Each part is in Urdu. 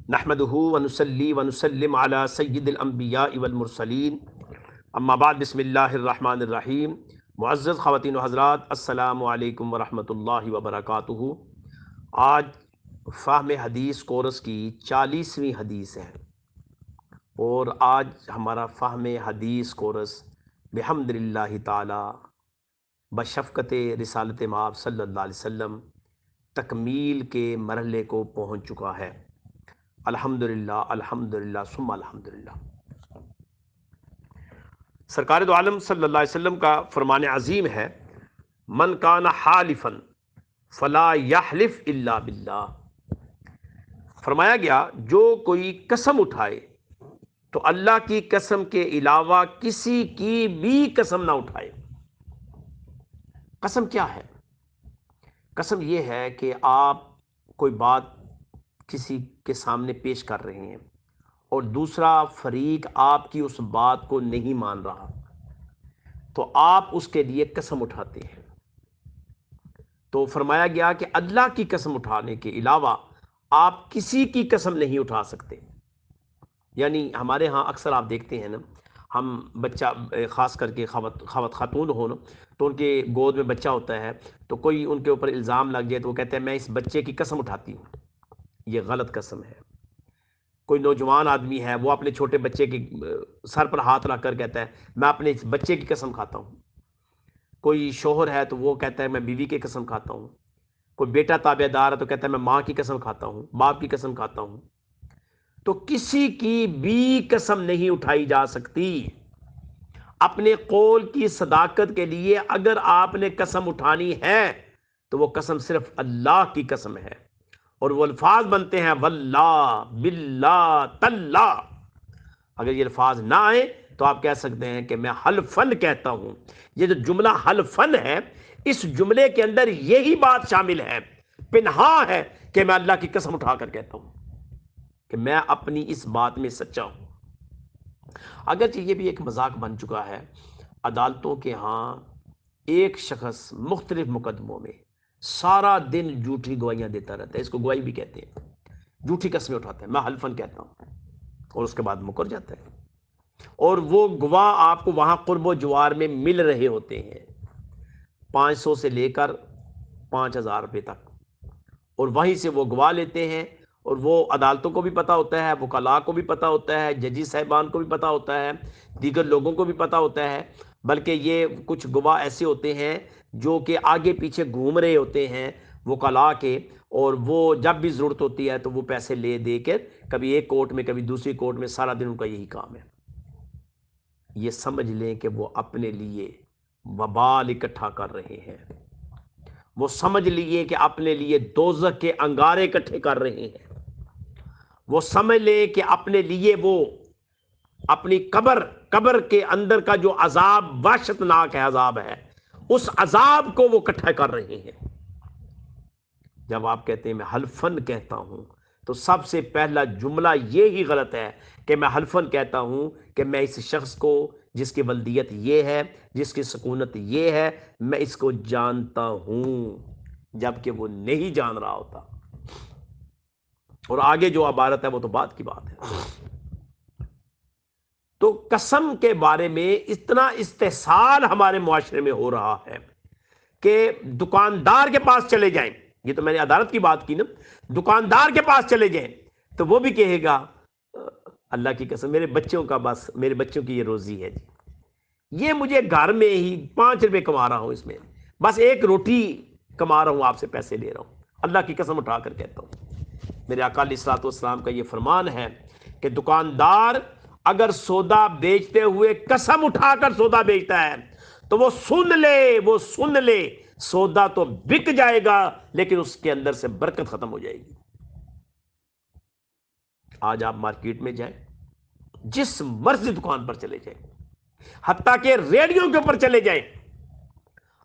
نحمدہ ونصلی ونسلم علی سید الانبیاء والمرسلین، اما بعد، بسم اللہ الرحمن الرحیم۔ معزز خواتین و حضرات، السلام علیکم ورحمۃ اللہ وبرکاتہ۔ آج فہم حدیث کورس کی 40ویں حدیث ہے، اور آج ہمارا فہم حدیث کورس بحمد اللہ تعالی بشفقت رسالت مآب صلی اللہ علیہ وسلم تکمیل کے مرحلے کو پہنچ چکا ہے۔ الحمدللہ الحمدللہ ثم الحمدللہ۔ سرکار دو عالم صلی اللہ علیہ وسلم کا فرمان عظیم ہے، من کان حالفا فلا یحلف الا باللہ۔ فرمایا گیا جو کوئی قسم اٹھائے تو اللہ کی قسم کے علاوہ کسی کی بھی قسم نہ اٹھائے۔ قسم کیا ہے؟ قسم یہ ہے کہ آپ کوئی بات کسی کے سامنے پیش کر رہے ہیں اور دوسرا فریق آپ کی اس بات کو نہیں مان رہا، تو آپ اس کے لیے قسم اٹھاتے ہیں۔ تو فرمایا گیا کہ اللہ کی قسم اٹھانے کے علاوہ آپ کسی کی قسم نہیں اٹھا سکتے۔ یعنی ہمارے ہاں اکثر آپ دیکھتے ہیں نا، ہم بچہ خاص کر کے خاتون ہو نا، تو ان کے گود میں بچہ ہوتا ہے، تو کوئی ان کے اوپر الزام لگ جائے تو وہ کہتے ہیں میں اس بچے کی قسم اٹھاتی ہوں۔ یہ غلط قسم ہے۔ کوئی نوجوان آدمی ہے، وہ اپنے چھوٹے بچے کے سر پر ہاتھ رکھ کر کہتا ہے میں اپنے اس بچے کی قسم کھاتا ہوں۔ کوئی شوہر ہے تو وہ کہتا ہے میں بیوی کی قسم کھاتا ہوں۔ کوئی بیٹا تابع دار ہے تو کہتا ہے میں ماں کی قسم کھاتا ہوں، باپ کی قسم کھاتا ہوں۔ تو کسی کی بھی قسم نہیں اٹھائی جا سکتی۔ اپنے قول کی صداقت کے لیے اگر آپ نے قسم اٹھانی ہے تو وہ قسم صرف اللہ کی قسم ہے، اور وہ الفاظ بنتے ہیں واللہ، باللہ، تاللہ۔ اگر یہ الفاظ نہ آئے تو آپ کہہ سکتے ہیں کہ میں حلفن کہتا ہوں۔ یہ جو جملہ حلفن ہے، اس جملے کے اندر یہی بات شامل ہے، پنہا ہے، کہ میں اللہ کی قسم اٹھا کر کہتا ہوں کہ میں اپنی اس بات میں سچا ہوں۔ اگرچہ یہ بھی ایک مذاق بن چکا ہے، عدالتوں کے ہاں ایک شخص مختلف مقدموں میں سارا دن جھوٹی گواہیاں دیتا رہتا ہے، اس کو گواہی بھی کہتے ہیں، جھوٹی قسمیں اٹھاتا ہے، میں حلفن کہتا ہوں، اور اس کے بعد مکر جاتا ہے۔ اور وہ گواہ آپ کو وہاں قرب و جوار میں مل رہے ہوتے ہیں، 500 سے لے کر 5000 روپے تک، اور وہیں سے وہ گواہ لیتے ہیں، اور وہ عدالتوں کو بھی پتہ ہوتا ہے، وکلاء کو بھی پتہ ہوتا ہے، ججی صاحبان کو بھی پتہ ہوتا ہے، دیگر لوگوں کو بھی پتہ ہوتا ہے، بلکہ یہ کچھ گواہ ایسے ہوتے ہیں جو کہ آگے پیچھے گھوم رہے ہوتے ہیں وکلاء کے، اور وہ جب بھی ضرورت ہوتی ہے تو وہ پیسے لے دے کے کبھی ایک کورٹ میں کبھی دوسری کورٹ میں، سارا دن ان کا یہی کام ہے۔ یہ سمجھ لیں کہ وہ اپنے لیے وبال اکٹھا کر رہے ہیں، وہ سمجھ لیے کہ اپنے لیے دوزخ کے انگارے اکٹھے کر رہے ہیں، وہ سمجھ لیں کہ اپنے لیے وہ اپنی قبر کے اندر کا جو عذاب وحشت ناک ہے، عذاب ہے، اس عذاب کو وہ اکٹھا کر رہے ہیں۔ جب آپ کہتے ہیں میں حلفن کہتا ہوں، تو سب سے پہلا جملہ یہی غلط ہے کہ میں حلفن کہتا ہوں کہ میں اس شخص کو، جس کی ولدیت یہ ہے، جس کی سکونت یہ ہے، میں اس کو جانتا ہوں، جبکہ وہ نہیں جان رہا ہوتا۔ اور آگے جو عبارت ہے وہ تو بعد کی بات ہے۔ تو قسم کے بارے میں اتنا استحصال ہمارے معاشرے میں ہو رہا ہے کہ دکاندار کے پاس چلے جائیں، یہ تو میں نے عدالت کی بات کی نا، دکاندار کے پاس چلے جائیں تو وہ بھی کہے گا اللہ کی قسم میرے بچوں کا، بس میرے بچوں کی یہ روزی ہے جی، یہ مجھے گھر میں ہی 5 روپے کما رہا ہوں، اس میں بس ایک روٹی کما رہا ہوں، آپ سے پیسے لے رہا ہوں، اللہ کی قسم اٹھا کر کہتا ہوں۔ میرے آقا علیہ الصلوۃ والسلام کا یہ فرمان ہے کہ دکاندار اگر سودا بیچتے ہوئے قسم اٹھا کر سودا بیچتا ہے تو وہ سن لے سودا تو بک جائے گا، لیکن اس کے اندر سے برکت ختم ہو جائے گی۔ آج آپ مارکیٹ میں جائیں، جس مرضی دکان پر چلے جائیں، حتیٰ کہ ریڈیو کے اوپر چلے جائیں،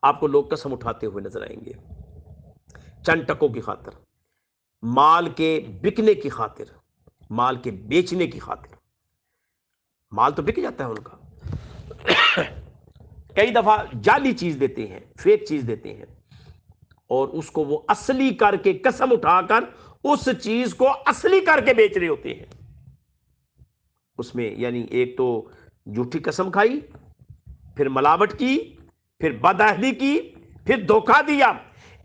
آپ کو لوگ قسم اٹھاتے ہوئے نظر آئیں گے، چند ٹکوں کی خاطر، مال کے بکنے کی خاطر، مال کے بیچنے کی خاطر۔ مال تو بک جاتا ہے ان کا، کئی دفعہ جعلی چیز دیتے ہیں، فیک چیز دیتے ہیں، اور اس کو وہ اصلی کر کے قسم اٹھا کر اس چیز کو اصلی کر کے بیچ رہے ہوتے ہیں. اس میں یعنی ایک تو جھوٹی قسم کھائی، پھر ملاوٹ کی، پھر بدعہدی کی، پھر دھوکہ دیا.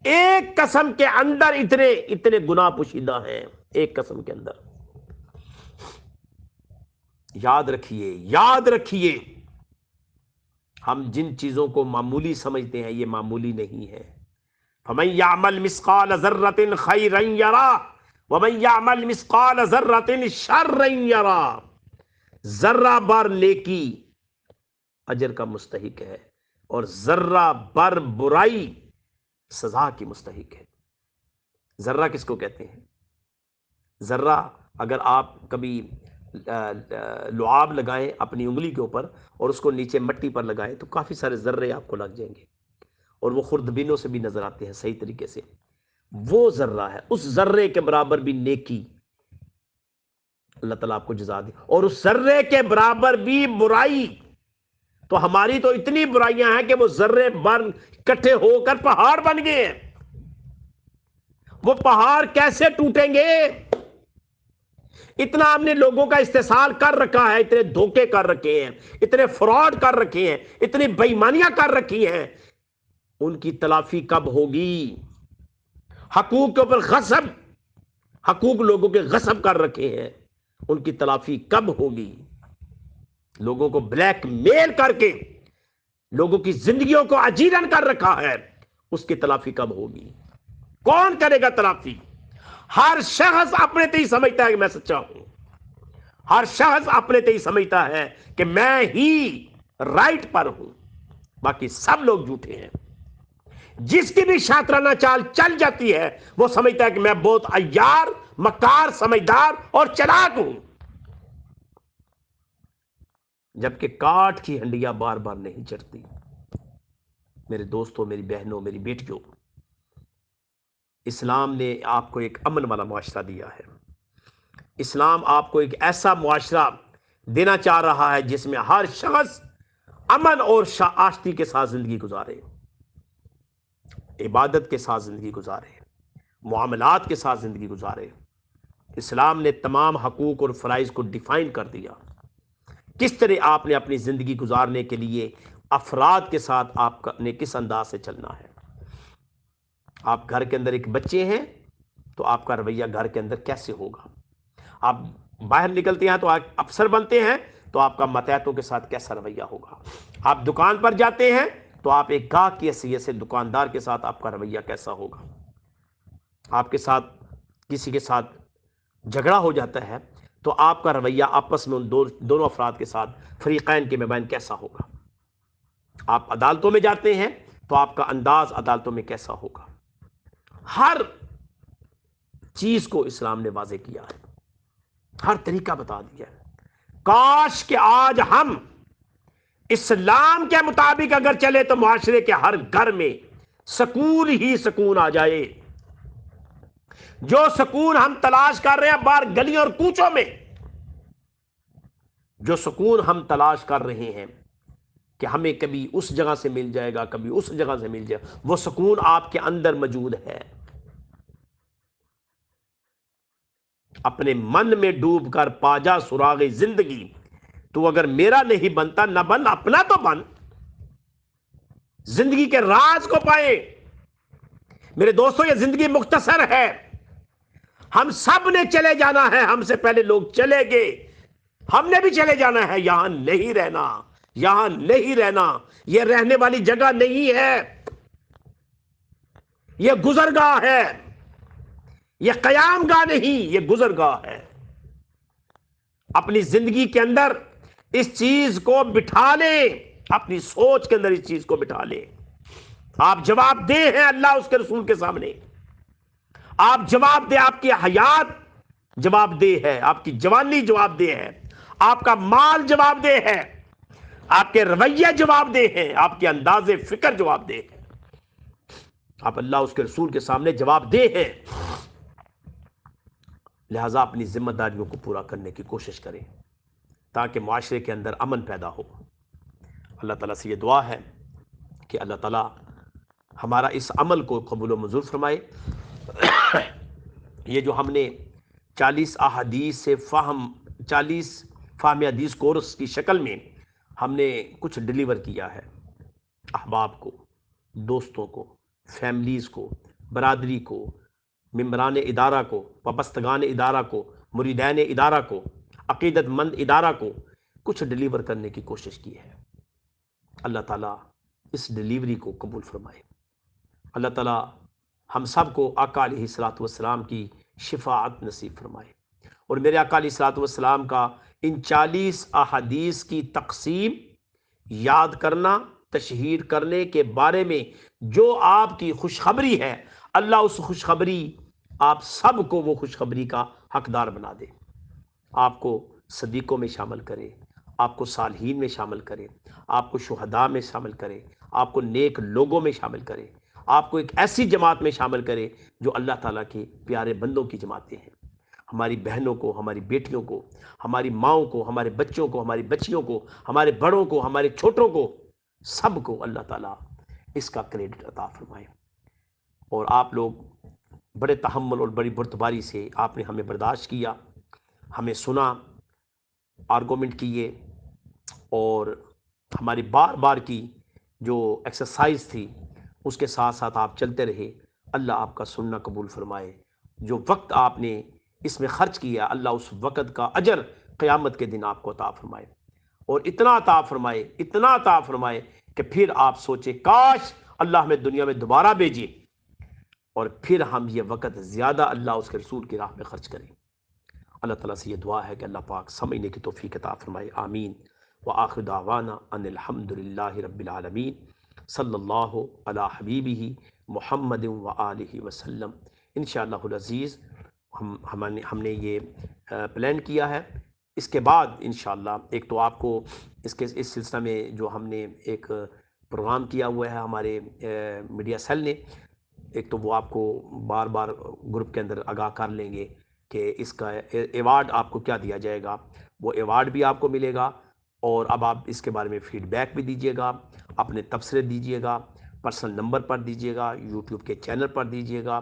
ایک قسم کے اندر اتنے اتنے گناہ پوشیدہ ہیں، ایک قسم کے اندر. یاد رکھیے، یاد رکھیے، ہم جن چیزوں کو معمولی سمجھتے ہیں یہ معمولی نہیں ہے. فَمَن يَعْمَلْ مِثْقَالَ ذَرَّةٍ خَيْرًا يَرَهُ وَمَن يَعْمَلْ مِثْقَالَ ذَرَّةٍ شَرًّا يَرَهُ. ذرہ بر نیکی اجر کا مستحق ہے، اور ذرہ بر برائی سزا کی مستحق ہے. ذرہ کس کو کہتے ہیں؟ ذرہ، اگر آپ کبھی لعاب لگائیں اپنی انگلی کے اوپر اور اس کو نیچے مٹی پر لگائیں تو کافی سارے ذرے آپ کو لگ جائیں گے، اور وہ خوردبینوں سے بھی نظر آتے ہیں صحیح طریقے سے. وہ ذرہ ہے، اس ذرے کے برابر بھی نیکی اللہ تعالیٰ آپ کو جزا دے، اور اس ذرے کے برابر بھی برائی. تو ہماری تو اتنی برائیاں ہیں کہ وہ ذرے بر اکٹھے ہو کر پہاڑ بن گئے ہیں. وہ پہاڑ کیسے ٹوٹیں گے؟ اتنا ہم نے لوگوں کا استحصال کر رکھا ہے، اتنے دھوکے کر رکھے ہیں، اتنے فراڈ کر رکھے ہیں، اتنی بےایمانیاں کر رکھی ہیں. ان کی تلافی کب ہوگی؟ حقوق کے اوپر غصب، حقوق لوگوں کے غصب کر رکھے ہیں، ان کی تلافی کب ہوگی؟ لوگوں کو بلیک میل کر کے لوگوں کی زندگیوں کو اجیرن کر رکھا ہے، اس کی تلافی کب ہوگی؟ کون کرے گا تلافی؟ ہر شخص اپنے تے ہی سمجھتا ہے کہ میں سچا ہوں، ہر شخص اپنے تے ہی سمجھتا ہے کہ میں ہی رائٹ پر ہوں، باقی سب لوگ جھوٹے ہیں. جس کی بھی شاطرانہ چال چل جاتی ہے وہ سمجھتا ہے کہ میں بہت عیار، مکار، سمجھدار اور چلاک ہوں، جبکہ کاٹ کی ہنڈیاں بار بار نہیں چڑھتی. میرے دوستوں، میری بہنوں، میری بیٹیوں، اسلام نے آپ کو ایک امن والا معاشرہ دیا ہے. اسلام آپ کو ایک ایسا معاشرہ دینا چاہ رہا ہے جس میں ہر شخص امن اور آشتی کے ساتھ زندگی گزارے، عبادت کے ساتھ زندگی گزارے، معاملات کے ساتھ زندگی گزارے. اسلام نے تمام حقوق اور فرائض کو ڈیفائن کر دیا. کس طرح آپ نے اپنی زندگی گزارنے کے لیے افراد کے ساتھ آپ نے کس انداز سے چلنا ہے. آپ گھر کے اندر ایک بچے ہیں تو آپ کا رویہ گھر کے اندر کیسے ہوگا؟ آپ باہر نکلتے ہیں تو آپ افسر بنتے ہیں تو آپ کا ماتحتوں کے ساتھ کیسا رویہ ہوگا؟ آپ دکان پر جاتے ہیں تو آپ ایک گاہک کی حیثیت سے دکاندار کے ساتھ آپ کا رویہ کیسا ہوگا؟ آپ کے ساتھ کسی کے ساتھ جھگڑا ہو جاتا ہے تو آپ کا رویہ آپس میں ان دونوں افراد کے ساتھ فریقین کے مابین کیسا ہوگا؟ آپ عدالتوں میں جاتے ہیں تو آپ کا انداز عدالتوں میں کیسا ہوگا؟ ہر چیز کو اسلام نے واضح کیا ہے، ہر طریقہ بتا دیا ہے. کاش کہ آج ہم اسلام کے مطابق اگر چلے تو معاشرے کے ہر گھر میں سکون ہی سکون آ جائے. جو سکون ہم تلاش کر رہے ہیں باہر گلیوں اور کوچوں میں، جو سکون ہم تلاش کر رہے ہیں کہ ہمیں کبھی اس جگہ سے مل جائے گا، کبھی اس جگہ سے مل جائے گا، وہ سکون آپ کے اندر موجود ہے. اپنے من میں ڈوب کر پا جا سراغ زندگی، تو اگر میرا نہیں بنتا نہ بن، اپنا تو بن. زندگی کے راز کو پائے. میرے دوستوں، یہ زندگی مختصر ہے، ہم سب نے چلے جانا ہے. ہم سے پہلے لوگ چلے گئے، ہم نے بھی چلے جانا ہے. یہاں نہیں رہنا، یہاں نہیں رہنا. یہ رہنے والی جگہ نہیں ہے، یہ گزرگاہ ہے. یہ قیام گاہ نہیں، یہ گزرگاہ ہے. اپنی زندگی کے اندر اس چیز کو بٹھا لیں، اپنی سوچ کے اندر اس چیز کو بٹھا لیں. آپ جواب دہ ہیں اللہ اس کے رسول کے سامنے. آپ جواب دے، آپ کی حیات جواب دہ ہے، آپ کی جوانی جواب دہ ہے، آپ کا مال جواب دہ ہے، آپ کے رویے جواب دہ ہیں، آپ کے انداز فکر جواب دہ ہے. آپ اللہ اس کے رسول کے سامنے جواب دہ ہیں. لہذا اپنی ذمہ داریوں کو پورا کرنے کی کوشش کریں تاکہ معاشرے کے اندر امن پیدا ہو. اللہ تعالیٰ سے یہ دعا ہے کہ اللہ تعالیٰ ہمارا اس عمل کو قبول و منظور فرمائے. یہ جو ہم نے 40 احادیث سے 40 فہم حدیث کورس کی شکل میں ہم نے کچھ ڈیلیور کیا ہے احباب کو، دوستوں کو، فیملیز کو، برادری کو، ممبران ادارہ کو، وابستگان ادارہ کو، مریدین ادارہ کو، عقیدت مند ادارہ کو کچھ ڈیلیور کرنے کی کوشش کی ہے۔ اللہ تعالیٰ اس ڈیلیوری کو قبول فرمائے۔ اللہ تعالیٰ ہم سب کو آقا علیہ الصلوۃ والسلام کی شفاعت نصیب فرمائے، اور میرے آقا علیہ الصلوۃ والسلام کا ان 40 احادیث کی تقسیم یاد کرنا، تشہیر کرنے کے بارے میں جو آپ کی خوشخبری ہے، اللہ اس خوشخبری آپ سب کو وہ خوشخبری کا حقدار بنا دے، آپ کو صدیقوں میں شامل کرے، آپ کو صالحین میں شامل کرے، آپ کو شہداء میں شامل کرے، آپ کو نیک لوگوں میں شامل کرے، آپ کو ایک ایسی جماعت میں شامل کرے جو اللہ تعالیٰ کے پیارے بندوں کی جماعتیں ہیں۔ ہماری بہنوں کو، ہماری بیٹیوں کو، ہماری ماؤں کو، ہمارے بچوں کو، ہماری بچیوں کو، ہمارے بڑوں کو، ہمارے چھوٹوں کو، سب کو اللہ تعالیٰ اس کا کریڈٹ عطا فرمائے۔ اور آپ لوگ بڑے تحمل اور بڑی بردباری سے آپ نے ہمیں برداشت کیا، ہمیں سنا، آرگومنٹ کیے، اور ہماری بار بار کی جو ایکسرسائز تھی اس کے ساتھ ساتھ آپ چلتے رہے۔ اللہ آپ کا سننا قبول فرمائے۔ جو وقت آپ نے اس میں خرچ کیا، اللہ اس وقت کا اجر قیامت کے دن آپ کو عطا فرمائے، اور اتنا عطا فرمائے، اتنا عطا فرمائے کہ پھر آپ سوچے کاش اللہ ہمیں دنیا میں دوبارہ بھیجے، اور پھر ہم یہ وقت زیادہ اللہ اس کے رسول کی راہ میں خرچ کریں۔ اللہ تعالیٰ سے یہ دعا ہے کہ اللہ پاک سمجھنے کی توفیق عطا فرمائے، آمین۔ وآخر دعوانا ان الحمد للہ رب العالمین، صلی اللہ علی حبیبہ محمد وآلہ وسلم۔ انشاءاللہ العزیز ہم نے یہ پلان کیا ہے، اس کے بعد انشاءاللہ ایک تو آپ کو اس سلسلہ میں جو ہم نے ایک پروگرام کیا ہوا ہے ہمارے میڈیا سیل نے، ایک تو وہ آپ کو بار بار گروپ کے اندر آگاہ کر لیں گے کہ اس کا ایوارڈ آپ کو کیا دیا جائے گا، وہ ایوارڈ بھی آپ کو ملے گا، اور اب آپ اس کے بارے میں فیڈ بیک بھی دیجیے گا، اپنے تبصرے دیجیے گا، پرسنل نمبر پر دیجیے گا، یوٹیوب کے چینل پر دیجیے گا،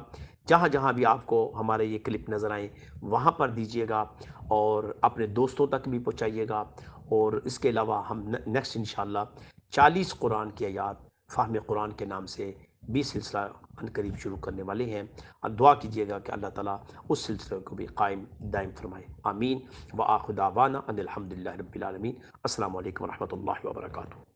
جہاں جہاں بھی آپ کو ہمارے یہ کلپ نظر آئیں وہاں پر دیجیے گا، اور اپنے دوستوں تک بھی پہنچائیے گا۔ اور اس کے علاوہ ہم نیکسٹ انشاءاللہ 40 قرآن کی آیات فہم قرآن کے نام سے بھی سلسلہ ان قریب شروع کرنے والے ہیں، اور دعا کیجیے گا کہ اللہ تعالیٰ اس سلسلے کو بھی قائم دائم فرمائے، آمین۔ وآخر دعوانا ان الحمد للہ رب العالمین۔ السلام علیکم ورحمۃ اللہ وبرکاتہ۔